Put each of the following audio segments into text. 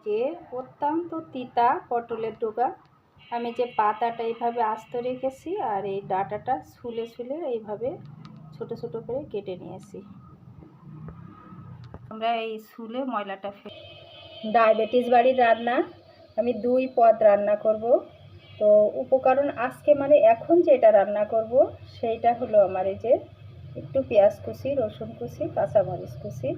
যে অত্যন্ত তিতা পটলের ডোকা, আমি যে পাতাটা এইভাবে আস্ত রেখেছি আর এই ডাঁটাটা ছুলে ছুলে এইভাবে ছোট ছোট করে কেটে নিয়েছি। আমরা এই ছুলে ময়লাটা ডায়াবেটিস বাড়ির রান্না আমি 2 পদ রান্না করব। তো উপকরণ আজকে মানে এখন যেটা রান্না করব সেইটা হলো আমার এই যে একটু পেঁয়াজ কুচি, রসুন কুচি, কাঁচামরিচ কুচি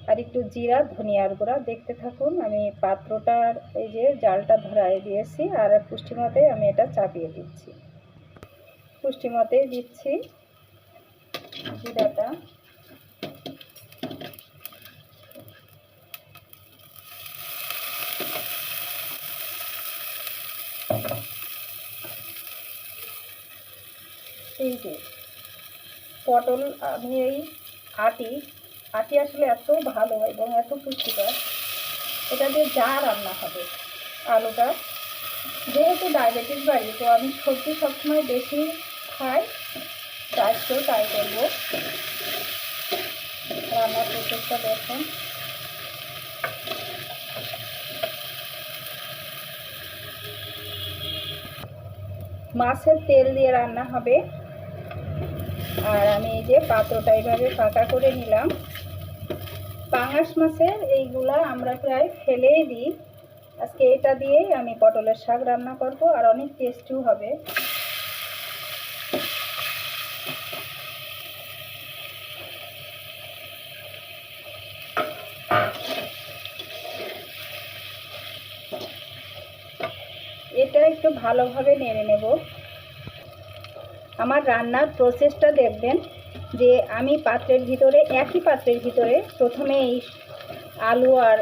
আর একটু জিরা, ধনিয়ার গুঁড়া। দেখতে থাকুন। আমি পাত্রটার এই যে জালটা ধরাই দিয়েছি আর পুষ্টিমতে আমি এটা চাপিয়ে দিচ্ছি। পুষ্টিমতে দিচ্ছি জিরাটা, এই যে পটল আমি এই আটি আসলে এত ভালো এবং এত পুষ্টিকর, এটা দিয়ে যা রান্না হবে। আলুটা যেহেতু ডায়াবেটিস বাড়ি, তো আমি সবজি সবসময় বেশি খাই, আজকেও ট্রাই করবো। রান্নার প্রসেসটা দেখুন। মাছের তেল দিয়ে রান্না হবে। আর আমি এই যে পাত্রটা এইভাবে ফাঁকা করে নিলাম। পাঙাশ মাছের এইগুলা আমরা প্রায় ফেলেই দিই। আজকে এটা দিয়েই আমি পটলের শাক রান্না করব আর অনেক টেস্টিও হবে। এটা একটু ভালোভাবে নেড়ে নেব। আমার রান্নার প্রসেসটা দেখবেন যে আমি পাত্রের ভিতরে, একই পাত্রের ভিতরে প্রথমে এই আলু আর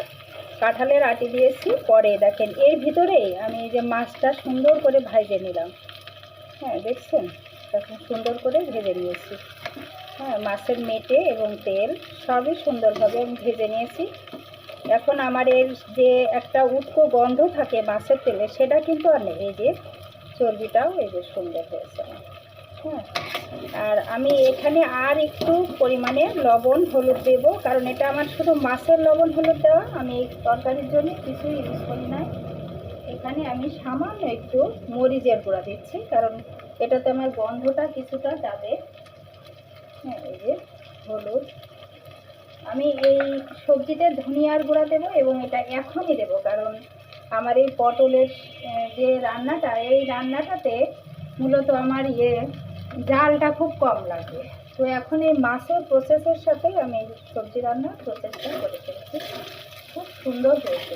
কাঁঠালের আটি দিয়েছি, পরে দেখেন এর ভিতরেই আমি এই যে মাছটা সুন্দর করে ভেজে নিলাম। হ্যাঁ, দেখছেন তখন সুন্দর করে ভেজে নিয়েছি। হ্যাঁ, মাছের মেটে এবং তেল সবই সুন্দরভাবে আমি ভেজে নিয়েছি। এখন আমার এর যে একটা উটকো গন্ধ থাকে মাছের তেলে, সেটা কিন্তু আর নেই। এই যে চর্বিটাও এই যে সুন্দর হয়েছে। হ্যাঁ, আর আমি এখানে আর একটু পরিমাণে লবণ হলুদ দেব, কারণ এটা আমার শুধু মাছের লবণ হলুদ দেওয়া, আমি এই তরকারির জন্য কিছুই ইউজ করি না। এখানে আমি সামান্য একটু মরিচের গুঁড়া দিচ্ছি, কারণ এটাতে আমার গন্ধটা কিছুটা যাবে। হ্যাঁ, এই যে হলুদ। আমি এই সবজিতে ধনিয়ার গুঁড়া দেবো এবং এটা এখনই দেবো, কারণ আমার এই পটলের যে রান্নাটা, এই রান্নাটাতে মূলত আমার জালটা খুব কম লাগে। তো এখন এই মাছের প্রসেসের সাথে আমি সবজি রান্নার প্রসেসটা করে ফেলছি। খুব সুন্দর হয়েছে।